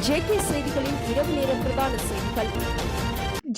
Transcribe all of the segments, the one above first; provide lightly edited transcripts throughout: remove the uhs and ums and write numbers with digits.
JK செய்திகளின் இரவு நேர பிரதான செய்திகள்.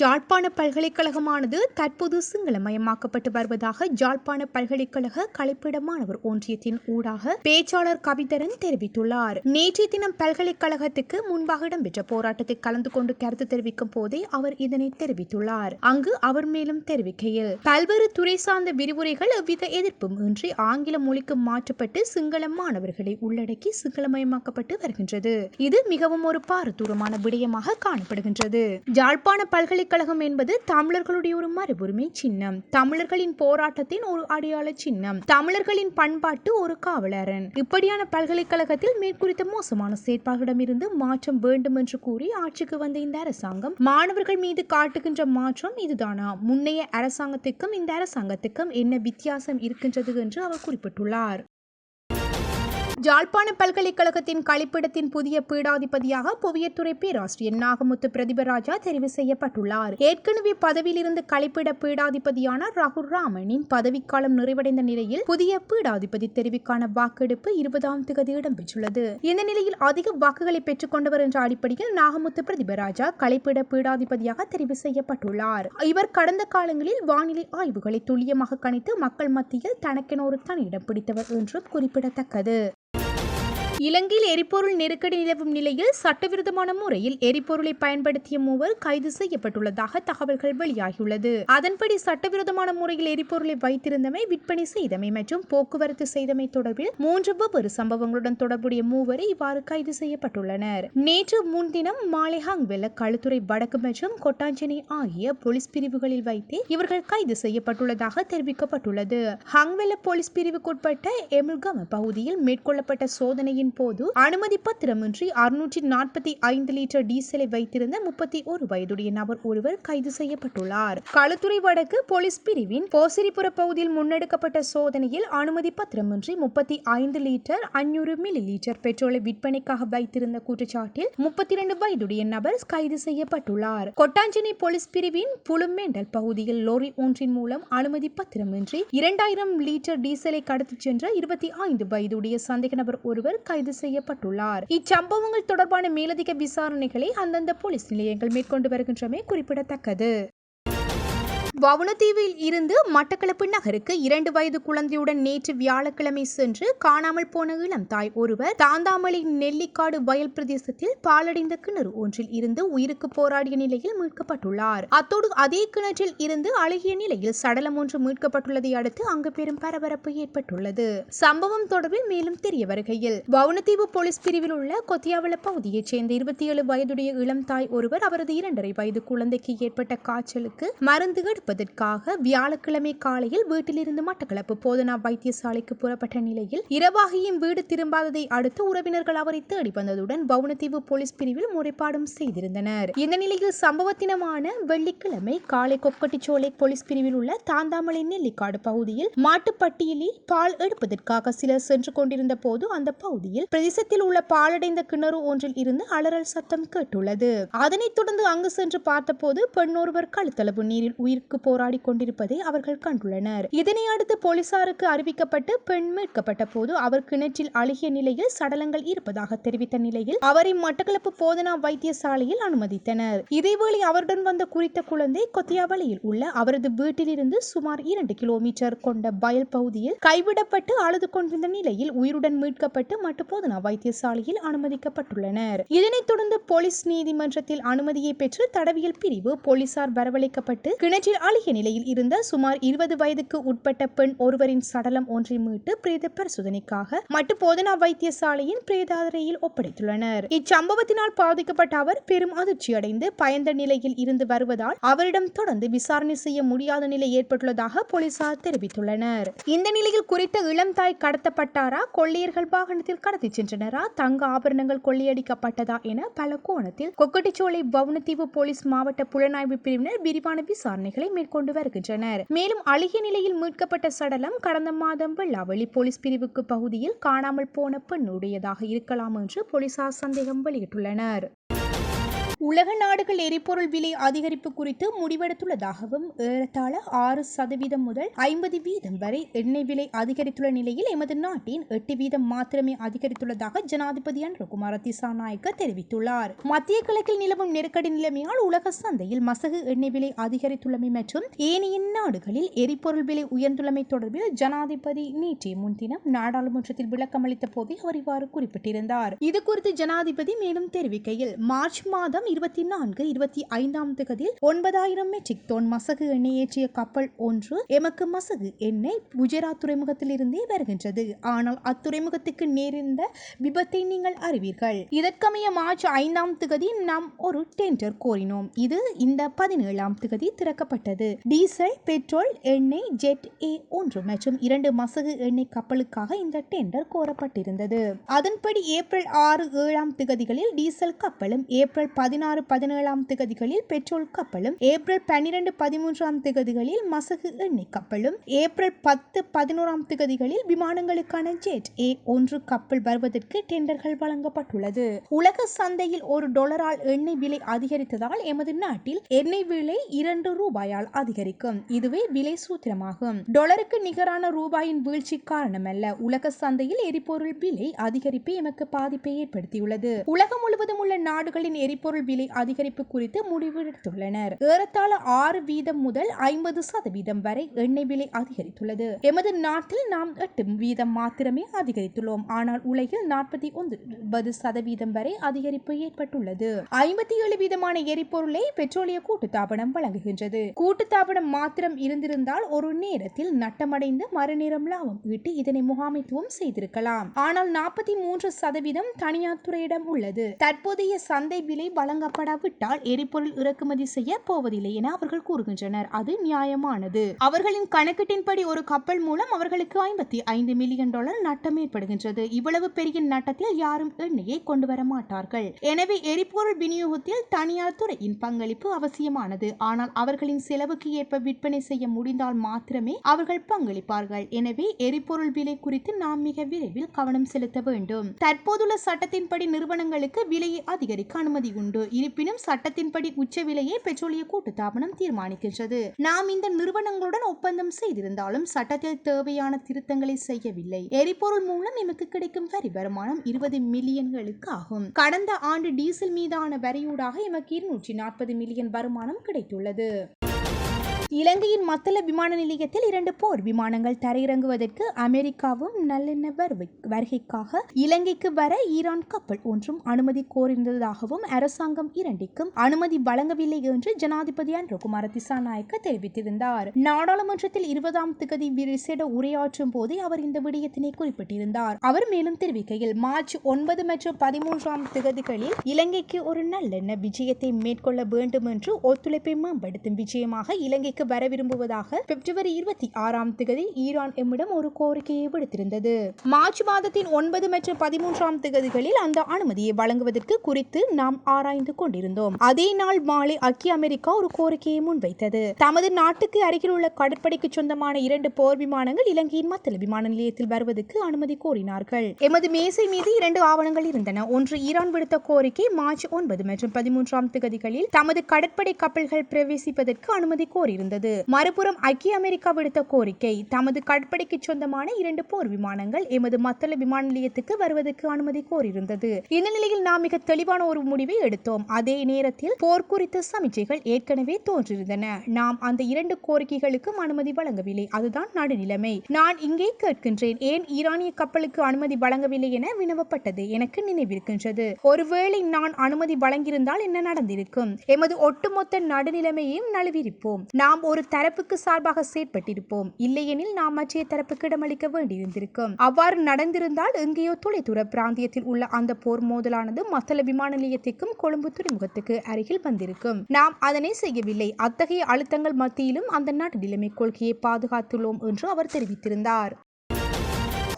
யாழ்ப்பாண பல்கலைக்கழகமானது தற்போது சிங்களமயமாக்கப்பட்டு வருவதாக யாழ்ப்பாண பல்கலைக்கழக கலைப்பிட மாணவர் ஒன்றியத்தின் ஊடாக பேச்சாளர் கவிதரன் தெரிவித்துள்ளார். நேற்றைய தினம் பல்கலைக்கழகத்துக்கு முன்பாக இடம்பெற்ற போராட்டத்தில் கலந்து கொண்டு கருத்து தெரிவிக்கும் போதே அவர் இதனை தெரிவித்துள்ளார். அங்கு அவர் மேலும் தெரிவிக்கையில், பல்வேறு துறை சார்ந்த விரிவுரைகள் எவ்வித எதிர்ப்பும் இன்றி ஆங்கில மொழிக்கு மாற்றப்பட்டு சிங்கள மாணவர்களை உள்ளடக்கி சிங்களமயமாக்கப்பட்டு வருகின்றது. இது மிகவும் ஒரு பாரதூரமான விடயமாக காணப்படுகின்றது. யாழ்ப்பாண பல்கலைக்கழகம் என்பது தமிழர்களுடைய ஒரு மரபுரிமை சின்னம், தமிழர்களின் போராட்டத்தின் ஒரு அடையாள சின்னம், தமிழர்களின் பண்பாட்டு ஒரு காவலரன். இப்படியான பல்கலைக்கழகத்தில் மேற்குறித்த மோசமான செயற்பாடுகளிடமிருந்து மாற்றம் வேண்டும் என்று கூறி ஆட்சிக்கு வந்த இந்த அரசாங்கம் மாணவர்கள் மீது காட்டுகின்ற மாற்றம் இதுதானா? முன்னைய அரசாங்கத்துக்கும் இந்த அரசாங்கத்துக்கும் என்ன வித்தியாசம் இருக்கின்றது என்று அவர் குறிப்பிட்டுள்ளார். யாழ்ப்பாண பல்கலைக்கழகத்தின் கழிப்பிடத்தின் புதிய பீடாதிபதியாக புவியத்துறை பேராசிரியர் நாகமுத்து பிரதிபராஜா தெரிவு செய்யப்பட்டுள்ளார். ஏற்கனவே பதவியில் இருந்து கழிப்பிட பீடாதிபதியான ராகுல் ராமனின் பதவிக்காலம் நிறைவடைந்த நிலையில் புதிய பீடாதிபதி தெரிவுக்கான வாக்கெடுப்பு 20ஆம் தேதி இடம்பெற்றுள்ளது. இந்த நிலையில் அதிக வாக்குகளை பெற்றுக் கொண்டவர் என்ற அடிப்படையில் நாகமுத்து பிரதிபராஜா கழிப்பிட பீடாதிபதியாக தெரிவு செய்யப்பட்டுள்ளார். இவர் கடந்த காலங்களில் வானிலை ஆய்வுகளை துல்லியமாக கணித்து மக்கள் மத்தியில் தனக்கென ஒரு தனியிடம் பிடித்தவர் என்றும் குறிப்பிடத்தக்கது. இலங்கையில் எரிபொருள் நெருக்கடி நிலவும் நிலையில் சட்டவிரோதமான முறையில் எரிபொருளை பயன்படுத்திய மூவர் கைது செய்யப்பட்டுள்ளதாக தகவல்கள் வெளியாகியுள்ளது. அதன்படி சட்டவிரோதமான முறையில் எரிபொருளை வைத்திருந்தமை, விற்பனை செய்தமை மற்றும் போக்குவரத்து செய்தமை தொடர்பில் 3 வெவ்வேறு சம்பவங்களுடன் தொடர்புடைய மூவரை இவ்வாறு கைது செய்யப்பட்டுள்ளனர். நேற்று முன்தினம் மாலை ஹங்வெல்ல, களுத்துறை வடக்கு மற்றும் கொட்டாஞ்சேனை ஆகிய போலீஸ் பிரிவுகளில் வைத்தே இவர்கள் கைது செய்யப்பட்டுள்ளதாக தெரிவிக்கப்பட்டுள்ளது. ஹங்வெல்ல போலீஸ் பிரிவுக்குட்பட்ட எமுல்கம பகுதியில் மேற்கொள்ளப்பட்ட சோதனையின் போது அனுமதி பத்திரமின்றி 645 லிட்டர் டீசலை வைத்திருந்த 31 வயதுடைய நபர் ஒருவர் கைது செய்யப்பட்டுள்ளார். களுத்துறை வடக்கு போலீஸ் பிரிவின் போசிரிபுர பகுதியில் முன்னெடுக்கப்பட்ட சோதனையில் அனுமதி பத்திரமின்றி 35 லிட்டர் 500 மில்லி லிட்டர் பெட்ரோலை விற்பனைக்காக வைத்திருந்த குற்றச்சாட்டில் 32 வயதுடைய நபர் கைது செய்யப்பட்டுள்ளார். கொட்டாஞ்சேனை போலீஸ் பிரிவின் புலுமேண்டல் பகுதியில் லோரி ஒன்றின் மூலம் அனுமதி பத்திரமின்றி 2000 லிட்டர் டீசலை கடத்திச் சென்ற 25 வயதுடைய சந்தேக நபர் ஒருவர் கைது செய்யப்பட்டுள்ளார். இச்சம்பவங்கள் தொடர்பான மேலதிக விசாரணைகளை அந்தந்த போலீஸ் நிலையங்கள் மேற்கொண்டு வருகின்றமை குறிப்பிடத்தக்கது. வவுணதீவில் இருந்து மட்டக்களப்பு நகருக்கு 2 வயது குழந்தையுடன் நேற்று வியாழக்கிழமை சென்று காணாமல் போன இளம் தாய் ஒருவர் தாந்தாமலை நெல்லிக்காடு வயல் பிரதேசத்தில் பாலடைந்த கிணறு ஒன்றில் இருந்து உயிருக்கு போராடிய நிலையில் மீட்கப்பட்டுள்ளார். அத்தோடு அதே கிணற்றில் இருந்து அழுகிய நிலையில் சடலம் ஒன்று மீட்கப்பட்டுள்ளதை அடுத்து அங்கு பெரும் பரபரப்பு ஏற்பட்டுள்ளது. சம்பவம் தொடர்பில் மேலும் தெரிய வருகையில், வவுணதீவு போலீஸ் பிரிவில் உள்ள கொத்தியாவள பகுதியைச் சேர்ந்த 27 வயதுடைய இளம் தாய் ஒருவர் அவரது 2.5 வயது குழந்தைக்கு ஏற்பட்ட காய்ச்சலுக்கு மருந்து எடுப்பதற்காக வியாழக்கிழமை காலையில் வீட்டிலிருந்து மட்டக்களப்பு போதனா வைத்தியசாலைக்கு புறப்பட்ட நிலையில் இரவாகியும் வீடு திரும்பாததை அடுத்து உறவினர்கள் அவரை தேடி வந்ததுடன் வவுணதீவு போலீஸ் பிரிவில் முறைப்பாடும் செய்திருந்தனர். இந்த நிலையில் சம்பவ தினமான வெள்ளிக்கிழமை காலை கொக்கட்டிச்சோலை போலீஸ் பிரிவில் உள்ள தாந்தாமலை நெல்லிக்காடு பகுதியில் மாட்டுப்பட்டியலில் பால் எடுப்பதற்காக சிலர் சென்று கொண்டிருந்த போது அந்த பகுதியில் பிரதேசத்தில் உள்ள பாலடைந்த கிணறு ஒன்றில் இருந்து அலறல் சத்தம் கேட்டுள்ளது. அதனைத் தொடர்ந்து அங்கு சென்று பார்த்தபோது பெண்ணொருவர் கழுத்தளவு நீரில் உயிருக்கு போராடி கொண்டிருப்பதை அவர்கள் கண்டுள்ளனர். இதனை அடுத்து போலீசாருக்கு அறிவிக்கப்பட்டு பெண் மீட்கப்பட்ட போது அவர் கிணற்றில் அழுகிய நிலையில் சடலங்கள் இருப்பதாக தெரிவித்த நிலையில் அவரை மட்டக்களப்பு போதனா வைத்தியசாலையில் அனுமதித்தனர். இதேவேளை அவருடன் வந்த குறித்த குழந்தை கொத்தியாவளையில் உள்ள அவரது வீட்டிலிருந்து சுமார் 2 கிலோமீட்டர் கொண்ட வயல் பகுதியில் கைவிடப்பட்டு அழுது கொண்டிருந்த நிலையில் உயிருடன் மீட்கப்பட்டு மட்டு போதனா வைத்தியசாலையில் அனுமதிக்கப்பட்டுள்ளனர். இதனைத் தொடர்ந்து போலீஸ் நீதிமன்றத்தில் அனுமதியை பெற்று தடவியல் பிரிவு போலீசார் வரவழைக்கப்பட்டு கிணற்றில் அழுகிய நிலையில் இருந்த சுமார் 20 வயதுக்கு உட்பட்ட பெண் ஒருவரின் சடலம் ஒன்றை மீட்டு பிரேத பரிசோதனைக்காக மட்டு போதனா வைத்தியசாலையின் பிரேதாரையில் ஒப்படைத்துள்ளனர். இச்சம்பவத்தினால் பாதிக்கப்பட்ட அவர் பெரும் அதிர்ச்சி அடைந்து பயந்த நிலையில் இருந்து வருவதால் அவரிடம் தொடர்ந்து விசாரணை செய்ய முடியாத நிலை ஏற்பட்டுள்ளதாக போலீசார் தெரிவித்துள்ளனர். இந்த நிலையில் குறித்த இளம் தாய் கடத்தப்பட்டாரா, கொள்ளையர்கள் வாகனத்தில் கடத்தி சென்றனரா, தங்க ஆபரணங்கள் கொள்ளையடிக்கப்பட்டதா என பல கோணத்தில் கொக்கட்டிச்சோலை வவுணதீவு போலீஸ் மாவட்ட புலனாய்வு பிரிவினர் விரிவான விசாரணைகளை மேற்கொண்டு வருகின்றனர். மேலும் அழுகிய நிலையில் மீட்கப்பட்ட சடலம் கடந்த மாதம் வெள்ளாவளி போலீஸ் பிரிவுக்கு பகுதியில் காணாமல் போன பெண்ணுடையதாக இருக்கலாம் என்று போலீசார் சந்தேகம் வெளியிட்டுள்ளனர். உலக நாடுகள் எரிபொருள் விலை அதிகரிப்பு குறித்து முடிவெடுத்துள்ளதாகவும் ஏறத்தாழ 6% முதல் 50% வரை எண்ணெய் விலை அதிகரித்துள்ள நிலையில் எமது நாட்டின் 8% மாத்திரமே அதிகரித்துள்ளதாக ஜனாதிபதி அனுரகுமார திசாநாயக்க தெரிவித்துள்ளார். மத்திய கிழக்கில் நிலவும் நெருக்கடி நிலைமையால் உலக சந்தையில் மசகு எண்ணெய் விலை அதிகரித்துள்ளமை மற்றும் ஏனைய நாடுகளில் எரிபொருள் விலை உயர்ந்துள்ளமை தொடர்பில் ஜனாதிபதி நேற்றைய முன்தினம் நாடாளுமன்றத்தில் விளக்கமளித்த போதே அவர் இவ்வாறு குறிப்பிட்டிருந்தார். இதுகுறித்து ஜனாதிபதி மேலும் தெரிவிக்கையில், மார்ச் மாதம் 24-25 தேதியில் 9000 மெட்ரிக் டன் மசகு எண்ணெய் ஏற்றிய கப்பல் ஒன்று எமக்கு மசகு எண்ணெய் குஜராத் துறைமுகத்தில் இருந்தே வருகின்றது. ஆனால் அத்துறைமுகத்துக்கு நேர்ந்த விபத்தை நீங்கள் அறிவீர்கள். இதற்கமைய மார்ச் 5 தேதி நாம் ஒரு டெண்டர் கோரினோம். இது இந்த 17 தேதி திறக்கப்பட்டது. டீசல், பெட்ரோல், எண்ணெய், ஜெட் A1 மற்றும் 2 மசகு எண்ணெய் கப்பலுக்காக இந்த டெண்டர் கோரப்பட்டிருந்தது. அதன்படி ஏப்ரல் 6-7 தேதிகளில் டீசல் கப்பலும், ஏப்ரல் 16-17 தேதிகளில் பெட்ரோல் கப்பலும், ஏப்ரல் 12-13 தேதிகளில் மசகு எண்ணெய் கப்பலும், ஏப்ரல் 10-11 தேதிகளில் விமானங்களுக்கான ஜெட் A1 கப்பல் வருவதற்கு டெண்டர்கள் வழங்கப்பட்டுள்ளது. உலக சந்தையில் $1 எண்ணெய் விலை அதிகரித்ததால் எமது நாட்டில் எண்ணெய் விலை $2 அதிகரிக்கும். இதுவே விலை சூத்திரமாகும். டாலருக்கு நிகரான ரூபாயின் வீழ்ச்சி காரணமல்ல. உலக சந்தையில் எரிபொருள் விலை அதிகரிப்பு எமக்கு பாதிப்பை ஏற்படுத்தியுள்ளது. உலகம் முழுவதும் உள்ள நாடுகளின் எரிபொருள் விலை அதிகரிப்பு குறித்து முடிவெடுத்துள்ளனர். ஏறத்தாழ 6% முதல் 50% வரை எண்ணெய் விலை அதிகரித்துள்ளது. எமது நாட்டில் நாம் 8% மாத்திரமே அதிகரித்துள்ளோம். ஆனால் உலகில் 49% வரை அதிகரிப்பு ஏற்பட்டுள்ளது. 57% எரிபொருளை பெட்ரோலிய கூட்டுத்தாபனம் வழங்குகின்றது. கூட்டுத்தாபனம் மாத்திரம் இருந்திருந்தால் ஒரு நேரத்தில் நட்டமடைந்து மறுநேரம் லாபம் ஈட்டி இதனை முகாமைத்துவம் செய்திருக்கலாம். ஆனால் 43% தனியார் துறையிடம் உள்ளது. தற்போதைய சந்தை விலை வழங்கப்படாவிட்டால் எரிபொருள் இறக்குமதி செய்ய போவதில்லை என அவர்கள் கூறுகின்றனர். அது நியாயமானது. அவர்களின் கணக்கீட்டின்படி ஒரு கப்பல் மூலம் அவர்களுக்கு $55 மில்லியன் நட்டம் ஏற்படுகின்றது. இவ்வளவு பெரிய நட்டத்தில் யாரும் எண்ணெயை கொண்டு வர மாட்டார்கள். எனவே எரிபொருள் விநியோகத்தில் தனியார் துறையின் பங்களிப்பு அவசியமானது. ஆனால் அவர்களின் செலவுக்கு ஏற்ப விற்பனை செய்ய முடிந்தால் மாத்திரமே அவர்கள் பங்களிப்பார்கள். எனவே எரிபொருள் விலை குறித்து நாம் மிக விரைவில் கவனம் செலுத்த வேண்டும். தற்போதுள்ள சட்டத்தின்படி நிறுவனங்களுக்கு விலையை அதிகரிக்க அனுமதி உண்டு. இருப்பினும் சட்டத்தின்படி உச்ச விலையை பெட்ரோலிய கூட்டுத்தாபனம் தீர்மானிக்கின்றது. நாம் இந்த நிறுவனங்களுடன் ஒப்பந்தம் செய்திருந்தாலும் சட்டத்தில் தேவையான திருத்தங்களை செய்யவில்லை. எரிபொருள் மூலம் எமக்கு கிடைக்கும் வரி வருமானம் 20 மில்லியன்களுக்கு ஆகும். கடந்த ஆண்டு டீசல் மீதான வரியூடாக எமக்கு 240 மில்லியன் வருமானம் கிடைத்துள்ளது. இலங்கையின் மத்தள விமான நிலையத்தில் 2 போர் விமானங்கள் தரையிறங்குவதற்கு அமெரிக்காவும் நல்லெண்ண வருகைக்காக இலங்கைக்கு வர ஈரான் கப்பல் ஒன்றும் அனுமதி கோரியிருந்ததாகவும் அரசாங்கம் இரண்டிற்கும் அனுமதி வழங்கவில்லை என்று ஜனாதிபதி அனுரகுமார திசாநாயக்க தெரிவித்திருந்தார். நாடாளுமன்றத்தில் 20 தேதி விசேட உரையாற்றும் போதே அவர் இந்த விடயத்தினை குறிப்பிட்டிருந்தார். அவர் மேலும் தெரிவிக்கையில், மார்ச் 9 மற்றும் 13 தேதிகளில் இலங்கைக்கு ஒரு நல்லெண்ண விஜயத்தை மேற்கொள்ள வேண்டும் என்று ஒத்துழைப்பை மேம்படுத்தும் விஜயமாக இலங்கை வர விரும்புவதாக பிப்ரவரி 26 தேதி ஈரான் எம்மிடம் ஒரு கோரிக்கையை விடுத்திருந்தது. மார்ச் மாதத்தின் 9 மற்றும் 13 தேதிகளில் அந்த அனுமதியை வழங்குவதற்கு குறித்து நாம் ஆராய்ந்து கொண்டிருந்தோம். அதே நாள் மாலை ஐக்கிய அமெரிக்கா ஒரு கோரிக்கையை முன்வைத்தது. தமது நாட்டுக்கு அருகில் உள்ள கடற்படைக்கு சொந்தமான 2 போர் விமானங்கள் இலங்கையின் மத்தள விமான நிலையத்தில் வருவதற்கு அனுமதி கோரினார்கள். எமது மேசை மீது 2 ஆவணங்கள் இருந்தன. ஒன்று ஈரான் விடுத்த கோரிக்கை மார்ச் 9 மற்றும் 13 தேதிகளில் தமது கடற்படை கப்பல்கள் பிரவேசிப்பதற்கு அனுமதி கோரியிருந்தது. மறுபுறம் ஐக்கிய அமெரிக்கா விடுத்த கோரிக்கை தமது கடற்படைக்கு சொந்தமான 2 போர் விமானங்கள் எமது மத்தள விமான நிலையத்துக்கு வருவதற்கு அனுமதி கோரியிருந்தது. இந்த நிலையில் நாம் மிக தெளிவான ஒரு முடிவை எடுத்தோம். அதே நேரத்தில் போர் குறித்த சமிச்சைகள் ஏற்கனவே தோன்றியிருந்தன. நாம் அந்த 2 கோரிக்கைகளுக்கும் அனுமதி வழங்கவில்லை. அதுதான் நடுநிலைமை. நான் இங்கே கேட்கின்றேன், ஏன் ஈரானிய கப்பலுக்கு அனுமதி வழங்கவில்லை என வினவப்பட்டது எனக்கு நினைவிருக்கின்றது. ஒருவேளை நான் அனுமதி வழங்கியிருந்தால் என்ன நடந்திருக்கும்? எமது ஒட்டுமொத்த நடுநிலைமையையும் நழுவியிருப்போம். நாம் ஒரு தரப்புக்கு சார்பாக செயற்பட்டிருப்போம். இல்லையெனில் நாம் மற்ற தரப்புக்கு இடமளிக்க வேண்டியிருந்திருக்கும். அவ்வாறு நடந்திருந்தால் எங்கேயோ தொலைதூர பிராந்தியத்தில் உள்ள அந்த போர் மோதலானது மத்தள விமான நிலையத்திற்கும் கொழும்பு துறைமுகத்துக்கு அருகில் வந்திருக்கும். நாம் அதனை செய்யவில்லை. அத்தகைய அழுத்தங்கள் மத்தியிலும் அந்த நடுநிலைமை கொள்கையை பாதுகாத்துள்ளோம் என்று அவர் தெரிவித்திருந்தார்.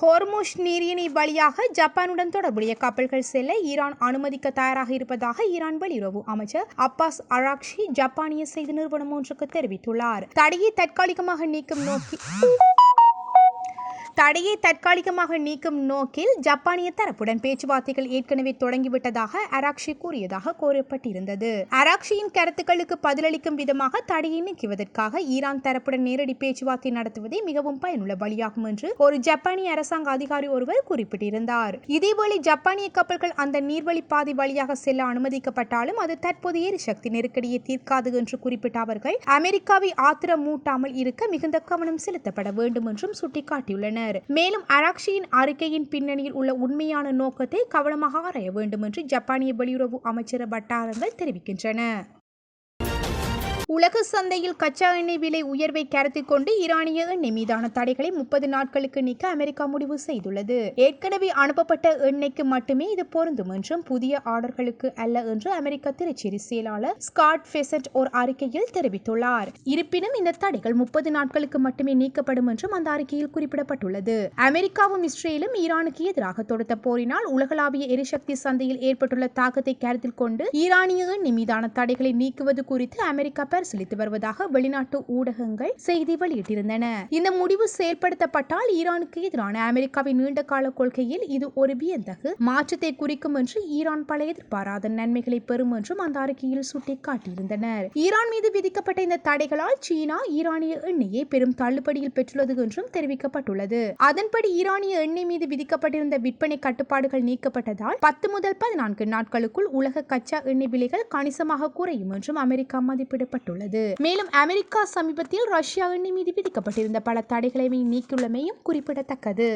ஹோர்முஸ் நீரிணை வழியாக ஜப்பானுடன் தொடர்புடைய கப்பல்கள் செல்ல ஈரான் அனுமதிக்க தயாராக இருப்பதாக ஈரான் வெளியுறவு அமைச்சர் அப்பாஸ் அராக்ஷி ஜப்பானிய செய்தி நிறுவனம் ஒன்றுக்கு தெரிவித்துள்ளார். தடையை தற்காலிகமாக நீக்கும் நோக்கி தடையை தற்காலிகமாக நீக்கும் நோக்கில் ஜப்பானிய தரப்புடன் பேச்சுவார்த்தைகள் ஏற்கனவே தொடங்கிவிட்டதாக அராக்ஷி கூறியதாக கூறப்பட்டிருந்தது. அராக்ஷியின் கருத்துக்களுக்கு பதிலளிக்கும் விதமாக தடையை நீக்குவதற்காக ஈரான் தரப்புடன் நேரடி பேச்சுவார்த்தை நடத்துவதே மிகவும் பயனுள்ள வழியாகும் என்று ஒரு ஜப்பானிய அரசாங்க அதிகாரி ஒருவர் குறிப்பிட்டிருந்தார். இதேவேளை ஜப்பானிய கப்பல்கள் அந்த நீர்வழி பாதை வழியாக செல்ல அனுமதிக்கப்பட்டாலும் அது தற்போதைய எரிசக்தி நெருக்கடியை தீர்க்காது என்று குறிப்பிட்ட அவர்கள் அமெரிக்காவை ஆத்திரமூட்டாமல் இருக்க மிகுந்த கவனம் செலுத்தப்பட வேண்டும் என்றும் சுட்டிக்காட்டியுள்ளனர். மேலும் அராக்ஷியின் அறிக்கையின் பின்னணியில் உள்ள உண்மையான நோக்கத்தை கவனமாக ஆராய வேண்டும் என்று ஜப்பானிய வெளியுறவு அமைச்சர் வட்டாரங்கள் தெரிவிக்கின்றன. உலக சந்தையில் கச்சா எண்ணெய் விலை உயர்வை கருத்தில் கொண்டு ஈரானிய எண்ணெய் மீதான தடைகளை 30 நாட்களுக்கு நீக்க அமெரிக்கா முடிவு செய்துள்ளது. ஏற்கனவே அனுப்பப்பட்ட எண்ணெய்க்கு மட்டுமே இது பொருந்தும் என்றும் புதிய ஆர்டர்களுக்கு அல்ல என்று அமெரிக்க திரைச்சேரி செயலாளர் ஸ்காட் ஃபெசன்ட் ஒரு அறிக்கையில் தெரிவித்துள்ளார். இருப்பினும் இந்த தடைகள் 30 நாட்களுக்கு மட்டுமே நீக்கப்படும் என்றும் அந்த அறிக்கையில் குறிப்பிடப்பட்டுள்ளது. அமெரிக்காவும் இஸ்ரேலும் ஈரானுக்கு எதிராக தொடுத்த போரினால் உலகளாவிய எரிசக்தி சந்தையில் ஏற்பட்டுள்ள தாக்கத்தை கருத்தில் கொண்டு ஈரானிய எண்ணெய் மீதான தடைகளை நீக்குவது குறித்து அமெரிக்கா பரிசீலித்து வருவதாக வெளிநாட்டு ஊடகங்கள் செய்தி வெளியிட்டிருந்தன. இந்த முடிவு செயல்படுத்தப்பட்டால் ஈரானுக்கு எதிரான அமெரிக்காவின் நீண்டகால கொள்கையில் இது ஒரு வியத்தகு மாற்றத்தை குறிக்கும் என்று ஈரான் பல எதிர்பாராத நன்மைகளை பெறும் என்றும் அந்த அறிக்கையில் சுட்டிக்காட்டியிருந்தனர். ஈரான் மீது விதிக்கப்பட்ட இந்த தடைகளால் சீனா ஈரானிய எண்ணெயை பெரும் தள்ளுபடியில் பெற்றுள்ளது என்றும் தெரிவிக்கப்பட்டுள்ளது. அதன்படி ஈரானிய எண்ணெய் மீது விதிக்கப்பட்டிருந்த விற்பனை கட்டுப்பாடுகள் நீக்கப்பட்டதால் 10 முதல் 14 நாட்களுக்குள் உலக கச்சா எண்ணெய் விலைகள் கணிசமாக குறையும் என்றும் அமெரிக்கா மதிப்பிடப்பட்டுள்ளது. மேலும் அமெரிக்கா சமீபத்தில் ரஷ்யா எண்ணெய் மீது விதிக்கப்பட்டிருந்த பல தடைகளை நீக்கியுள்ளமையும் குறிப்பிடத்தக்கது.